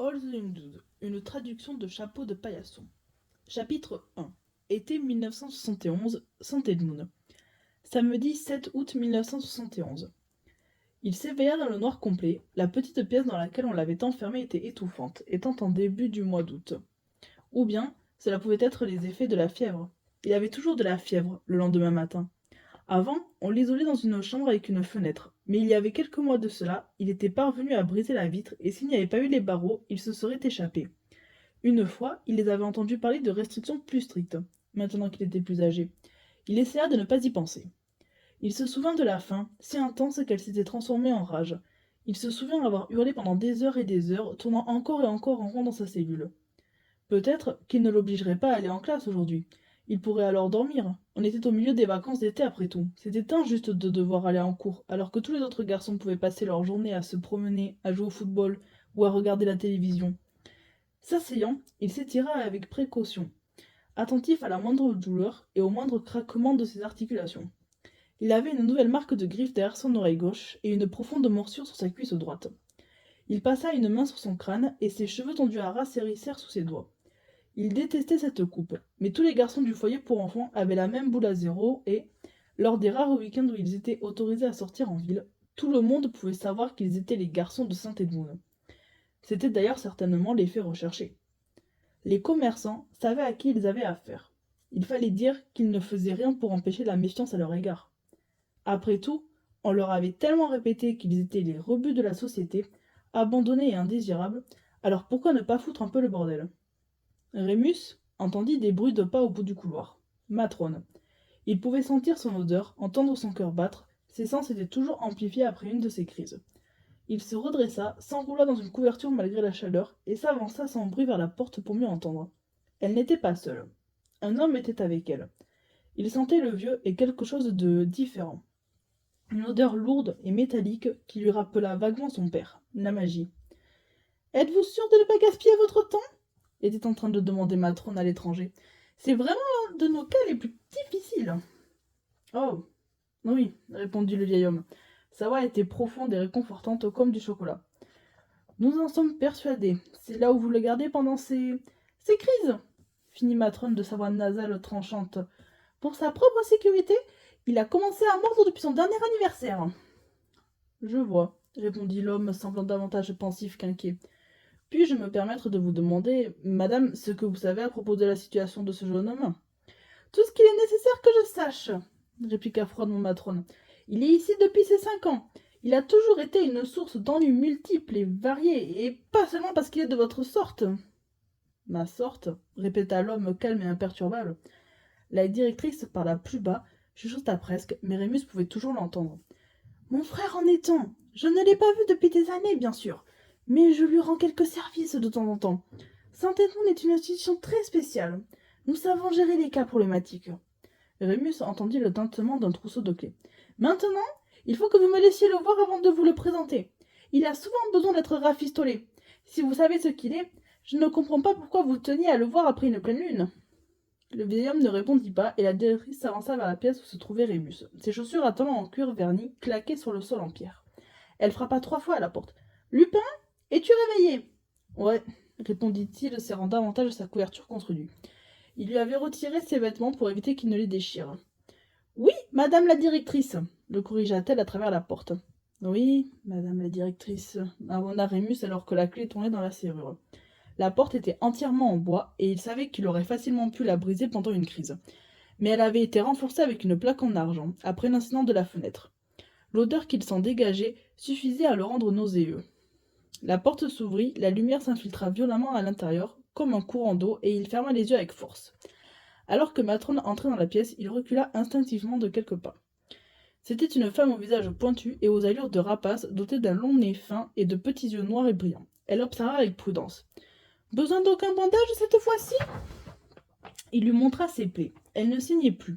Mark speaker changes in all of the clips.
Speaker 1: All the Young Dudes, une traduction de Chapeau de paillasson. Chapitre 1. Été 1971, Saint-Edmund. Samedi 7 août 1971. Il s'éveilla dans le noir complet. La petite pièce dans laquelle on l'avait enfermé était étouffante, étant en début du mois d'août. Ou bien, cela pouvait être les effets de la fièvre. Il avait toujours de la fièvre le lendemain matin. Avant, on l'isolait dans une chambre avec une fenêtre, mais il y avait quelques mois de cela, il était parvenu à briser la vitre, et s'il n'y avait pas eu les barreaux, il se serait échappé. Une fois, il les avait entendus parler de restrictions plus strictes, maintenant qu'il était plus âgé. Il essaya de ne pas y penser. Il se souvint de la faim, si intense qu'elle s'était transformée en rage. Il se souvint avoir hurlé pendant des heures et des heures, tournant encore et encore en rond dans sa cellule. Peut-être qu'il ne l'obligerait pas à aller en classe aujourd'hui. Il pourrait alors dormir. On était au milieu des vacances d'été après tout. C'était injuste de devoir aller en cours, alors que tous les autres garçons pouvaient passer leur journée à se promener, à jouer au football ou à regarder la télévision. S'asseyant, il s'étira avec précaution, attentif à la moindre douleur et au moindre craquement de ses articulations. Il avait une nouvelle marque de griffe derrière son oreille gauche et une profonde morsure sur sa cuisse droite. Il passa une main sur son crâne et ses cheveux tendus à ras s'hérissèrent sous ses doigts. Il détestait cette coupe, mais tous les garçons du foyer pour enfants avaient la même boule à zéro et, lors des rares week-ends où ils étaient autorisés à sortir en ville, tout le monde pouvait savoir qu'ils étaient les garçons de Saint-Edmund. C'était d'ailleurs certainement l'effet recherché. Les commerçants savaient à qui ils avaient affaire. Il fallait dire qu'ils ne faisaient rien pour empêcher la méfiance à leur égard. Après tout, on leur avait tellement répété qu'ils étaient les rebuts de la société, abandonnés et indésirables, alors pourquoi ne pas foutre un peu le bordel? Rémus entendit des bruits de pas au bout du couloir. Matrone. Il pouvait sentir son odeur, entendre son cœur battre, ses sens étaient toujours amplifiés après une de ces crises. Il se redressa, s'enroula dans une couverture malgré la chaleur, et s'avança sans bruit vers la porte pour mieux entendre. Elle n'était pas seule. Un homme était avec elle. Il sentait le vieux et quelque chose de différent. Une odeur lourde et métallique qui lui rappela vaguement son père, la magie. Êtes-vous sûr de ne pas gaspiller votre temps était en train de demander Matrone à l'étranger. C'est vraiment l'un de nos cas les plus difficiles. Oh, oui, répondit le vieil homme. Sa voix était profonde et réconfortante comme du chocolat. Nous en sommes persuadés. C'est là où vous le gardez pendant ces crises, finit Matrone de sa voix nasale tranchante. Pour sa propre sécurité, il a commencé à mordre depuis son dernier anniversaire. Je vois, répondit l'homme, semblant davantage pensif qu'inquiet. Puis-je me permettre de vous demander, madame, ce que vous savez à propos de la situation de ce jeune homme? Tout ce qu'il est nécessaire que je sache, répliqua froidement Matrone. Il est ici depuis ses 5 ans. Il a toujours été une source d'ennuis multiples et variés, et pas seulement parce qu'il est de votre sorte. Ma sorte, répéta l'homme calme et imperturbable. La directrice parla plus bas, chuchota presque, mais Rémus pouvait toujours l'entendre. Mon frère en est un. Je ne l'ai pas vu depuis des années, bien sûr, mais je lui rends quelques services de temps en temps. Saint-Edmond est une institution très spéciale. Nous savons gérer les cas problématiques. Rémus entendit le tintement d'un trousseau de clés. Maintenant, il faut que vous me laissiez le voir avant de vous le présenter. Il a souvent besoin d'être rafistolé. Si vous savez ce qu'il est, je ne comprends pas pourquoi vous teniez à le voir après une pleine lune. Le vieil homme ne répondit pas, et la directrice s'avança vers la pièce où se trouvait Rémus. Ses chaussures à talons en cuir verni claquaient sur le sol en pierre. Elle frappa 3 fois à la porte. Lupin, es-tu réveillé? Ouais, répondit-il, serrant davantage sa couverture contre lui. Il lui avait retiré ses vêtements pour éviter qu'il ne les déchire. Oui, madame la directrice, le corrigea-t-elle à travers la porte. Oui, madame la directrice, abonna Rémus alors que la clé tournait dans la serrure. La porte était entièrement en bois, et il savait qu'il aurait facilement pu la briser pendant une crise. Mais elle avait été renforcée avec une plaque en argent, après l'incident de la fenêtre. L'odeur qu'il s'en dégageait suffisait à le rendre nauséeux. La porte s'ouvrit, la lumière s'infiltra violemment à l'intérieur, comme un courant d'eau, et il ferma les yeux avec force. Alors que Matrone entrait dans la pièce, il recula instinctivement de quelques pas. C'était une femme au visage pointu et aux allures de rapace, dotée d'un long nez fin et de petits yeux noirs et brillants. Elle observa avec prudence. Besoin d'aucun bandage cette fois-ci? Il lui montra ses plaies. Elles ne saignaient plus.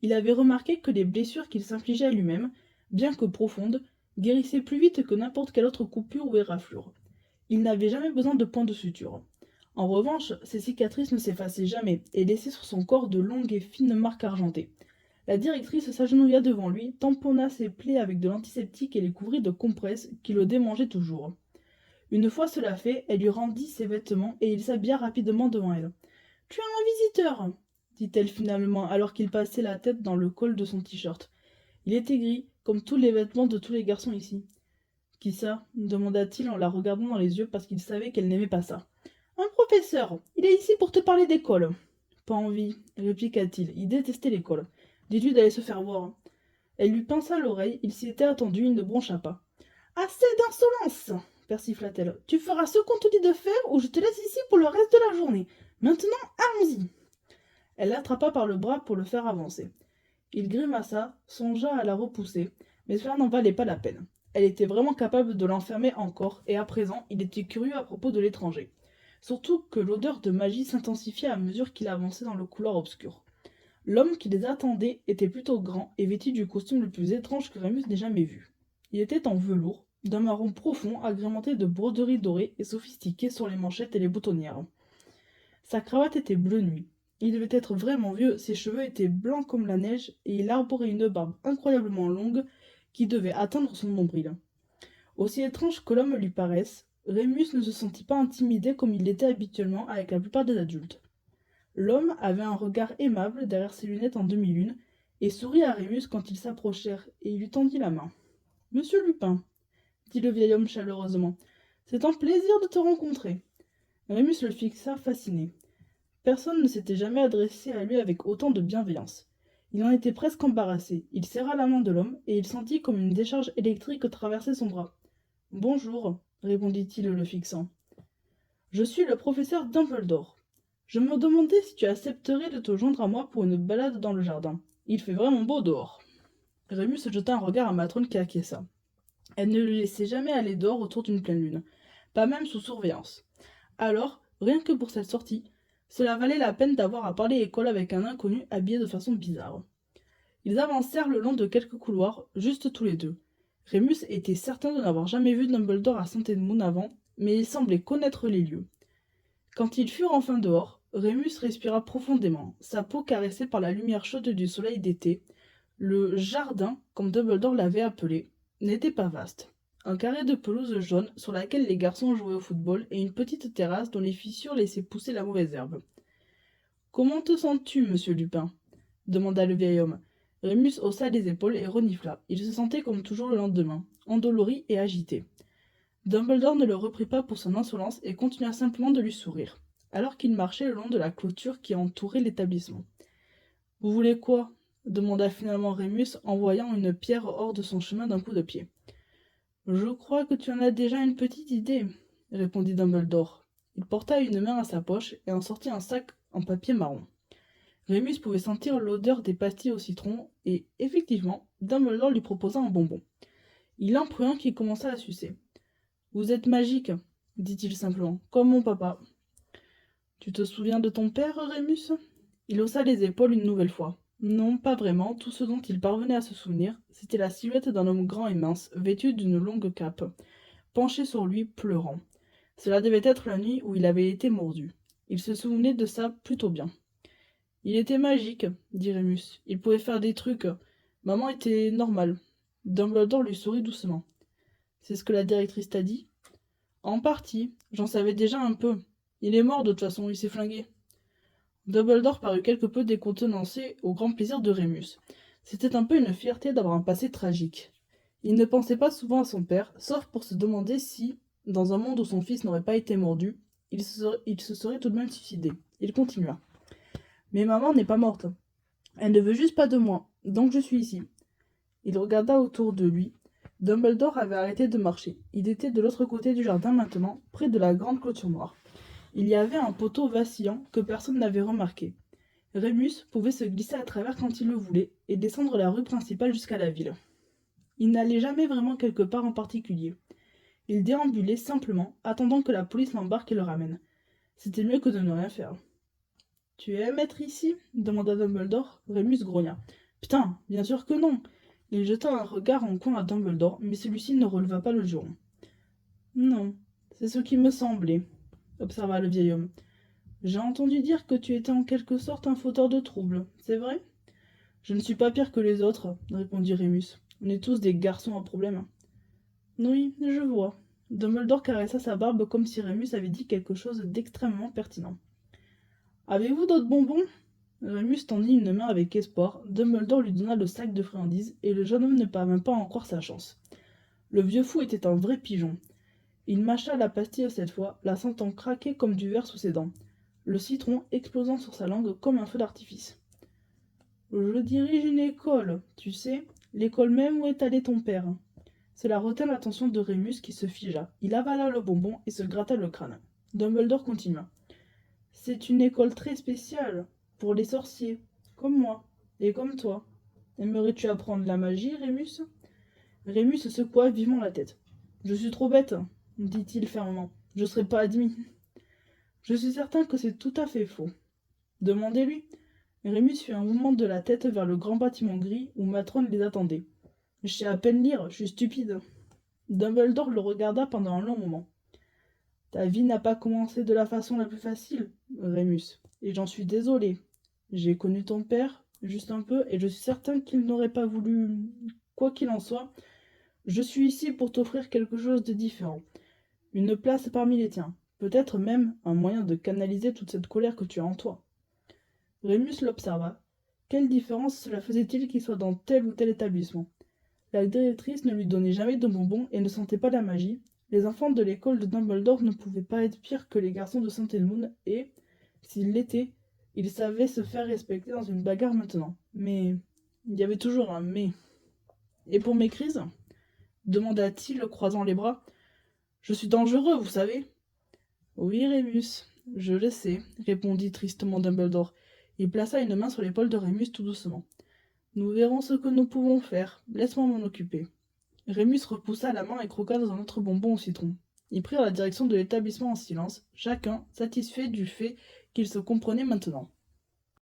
Speaker 1: Il avait remarqué que les blessures qu'il s'infligeait à lui-même, bien que profondes, guérissaient plus vite que n'importe quelle autre coupure ou éraflure. Il n'avait jamais besoin de points de suture. En revanche, ses cicatrices ne s'effaçaient jamais et laissaient sur son corps de longues et fines marques argentées. La directrice s'agenouilla devant lui, tamponna ses plaies avec de l'antiseptique et les couvrit de compresses qui le démangeaient toujours. Une fois cela fait, elle lui rendit ses vêtements et il s'habilla rapidement devant elle. Tu as un visiteur, dit-elle finalement alors qu'il passait la tête dans le col de son t-shirt. Il était gris, comme tous les vêtements de tous les garçons ici. Qui ça demanda-t-il en la regardant dans les yeux parce qu'il savait qu'elle n'aimait pas ça. Un professeur. Il est ici pour te parler d'école. Pas envie, répliqua-t-il. Il détestait l'école. Dis-lui d'aller se faire voir. Elle lui pinça l'oreille, il s'y était attendu, il ne broncha pas. Assez d'insolence persifla-t-elle. Tu feras ce qu'on te dit de faire ou je te laisse ici pour le reste de la journée. Maintenant, allons-y. Elle l'attrapa par le bras pour le faire avancer. Il grimaça, songea à la repousser, mais cela n'en valait pas la peine. Elle était vraiment capable de l'enfermer encore, et à présent, il était curieux à propos de l'étranger. Surtout que l'odeur de magie s'intensifiait à mesure qu'il avançait dans le couloir obscur. L'homme qui les attendait était plutôt grand et vêtu du costume le plus étrange que Rémus n'ait jamais vu. Il était en velours, d'un marron profond agrémenté de broderies dorées et sophistiquées sur les manchettes et les boutonnières. Sa cravate était bleue nuit. Il devait être vraiment vieux, ses cheveux étaient blancs comme la neige et il arborait une barbe incroyablement longue qui devait atteindre son nombril. Aussi étrange que l'homme lui paraisse, Rémus ne se sentit pas intimidé comme il l'était habituellement avec la plupart des adultes. L'homme avait un regard aimable derrière ses lunettes en demi-lune et sourit à Rémus quand ils s'approchèrent et il lui tendit la main. « Monsieur Lupin, dit le vieil homme chaleureusement, c'est un plaisir de te rencontrer. » Rémus le fixa fasciné. Personne ne s'était jamais adressé à lui avec autant de bienveillance. Il en était presque embarrassé. Il serra la main de l'homme et il sentit comme une décharge électrique traverser son bras. « Bonjour, répondit-il le fixant. Je suis le professeur Dumbledore. Je me demandais si tu accepterais de te joindre à moi pour une balade dans le jardin. Il fait vraiment beau dehors. » Rémus jeta un regard à Matrone qui acquiesça. Elle ne le laissait jamais aller dehors autour d'une pleine lune, pas même sous surveillance. Alors, rien que pour cette sortie, cela valait la peine d'avoir à parler école avec un inconnu habillé de façon bizarre. Ils avancèrent le long de quelques couloirs, juste tous les deux. Rémus était certain de n'avoir jamais vu Dumbledore à Saint-Edmund avant, mais il semblait connaître les lieux. Quand ils furent enfin dehors, Rémus respira profondément, sa peau caressée par la lumière chaude du soleil d'été. Le jardin, comme Dumbledore l'avait appelé, n'était pas vaste. Un carré de pelouse jaune sur laquelle les garçons jouaient au football et une petite terrasse dont les fissures laissaient pousser la mauvaise herbe. « Comment te sens-tu, monsieur Lupin » demanda le vieil homme. Rémus haussa les épaules et renifla. Il se sentait comme toujours le lendemain, endolori et agité. Dumbledore ne le reprit pas pour son insolence et continua simplement de lui sourire, alors qu'il marchait le long de la clôture qui entourait l'établissement. « Vous voulez quoi » demanda finalement Rémus en voyant une pierre hors de son chemin d'un coup de pied. « Je crois que tu en as déjà une petite idée, » répondit Dumbledore. Il porta une main à sa poche et en sortit un sac en papier marron. Rémus pouvait sentir l'odeur des pastilles au citron et, effectivement, Dumbledore lui proposa un bonbon. Il en prit un qui commença à sucer. « Vous êtes magique, » dit-il simplement, « comme mon papa. »« Tu te souviens de ton père, Rémus ?» Il haussa les épaules une nouvelle fois. Non, pas vraiment, tout ce dont il parvenait à se souvenir, c'était la silhouette d'un homme grand et mince, vêtu d'une longue cape, penché sur lui, pleurant. Cela devait être la nuit où il avait été mordu. Il se souvenait de ça plutôt bien. « Il était magique, » dit Rémus. « Il pouvait faire des trucs. Maman était normale. » Dumbledore lui sourit doucement. « C'est ce que la directrice t'a dit ?»« En partie. J'en savais déjà un peu. Il est mort de toute façon, il s'est flingué. » Dumbledore parut quelque peu décontenancé au grand plaisir de Rémus. C'était un peu une fierté d'avoir un passé tragique. Il ne pensait pas souvent à son père, sauf pour se demander si, dans un monde où son fils n'aurait pas été mordu, il se serait tout de même suicidé. Il continua. « Mais maman n'est pas morte. Elle ne veut juste pas de moi, donc je suis ici. » Il regarda autour de lui. Dumbledore avait arrêté de marcher. Il était de l'autre côté du jardin maintenant, près de la grande clôture noire. Il y avait un poteau vacillant que personne n'avait remarqué. Rémus pouvait se glisser à travers quand il le voulait et descendre la rue principale jusqu'à la ville. Il n'allait jamais vraiment quelque part en particulier. Il déambulait simplement, attendant que la police l'embarque et le ramène. C'était mieux que de ne rien faire. « Tu aimes être ici » demanda Dumbledore. Rémus grogna. « Putain, bien sûr que non !» Il jeta un regard en coin à Dumbledore, mais celui-ci ne releva pas le juron. « Non, c'est ce qui me semblait, » observa le vieil homme. « J'ai entendu dire que tu étais en quelque sorte un fauteur de troubles, c'est vrai ?»« Je ne suis pas pire que les autres, » répondit Rémus. « On est tous des garçons à problème. »« Oui, je vois, » Dumbledore caressa sa barbe comme si Rémus avait dit quelque chose d'extrêmement pertinent. Avez-vous d'autres bonbons? Rémus tendit une main avec espoir. Dumbledore lui donna le sac de friandises, et le jeune homme ne parvint pas à en croire sa chance. Le vieux fou était un vrai pigeon. Il mâcha la pastille cette fois, la sentant craquer comme du verre sous ses dents, le citron explosant sur sa langue comme un feu d'artifice. Je dirige une école, tu sais, l'école même où est allé ton père. Cela retint l'attention de Rémus qui se figea. Il avala le bonbon et se gratta le crâne. Dumbledore continua. C'est une école très spéciale, pour les sorciers, comme moi, et comme toi. Aimerais-tu apprendre la magie, Rémus? Rémus secoua vivement la tête. Je suis trop bête, dit-il fermement. Je ne serai pas admis. Je suis certain que c'est tout à fait faux. Demandez-lui. Rémus fit un mouvement de la tête vers le grand bâtiment gris où Matrone les attendait. Je sais à peine lire, je suis stupide. Dumbledore le regarda pendant un long moment. Ta vie n'a pas commencé de la façon la plus facile, Rémus, et j'en suis désolé. J'ai connu ton père, juste un peu, et je suis certain qu'il n'aurait pas voulu. Quoi qu'il en soit, je suis ici pour t'offrir quelque chose de différent. Une place parmi les tiens. Peut-être même un moyen de canaliser toute cette colère que tu as en toi. Rémus l'observa. Quelle différence cela faisait-il qu'il soit dans tel ou tel établissement? La directrice ne lui donnait jamais de bonbons et ne sentait pas la magie. Les enfants de l'école de Dumbledore ne pouvaient pas être pires que les garçons de Saint-Edmund et, s'ils l'étaient, ils savaient se faire respecter dans une bagarre maintenant. Mais il y avait toujours un mais. Et pour mes crises? Demanda-t-il, croisant les bras. Je suis dangereux, vous savez. Oui, Rémus, je le sais, répondit tristement Dumbledore. Il plaça une main sur l'épaule de Rémus tout doucement. Nous verrons ce que nous pouvons faire. Laisse-moi m'en occuper. Rémus repoussa la main et croqua dans un autre bonbon au citron. Ils prirent la direction de l'établissement en silence, chacun satisfait du fait qu'ils se comprenaient maintenant.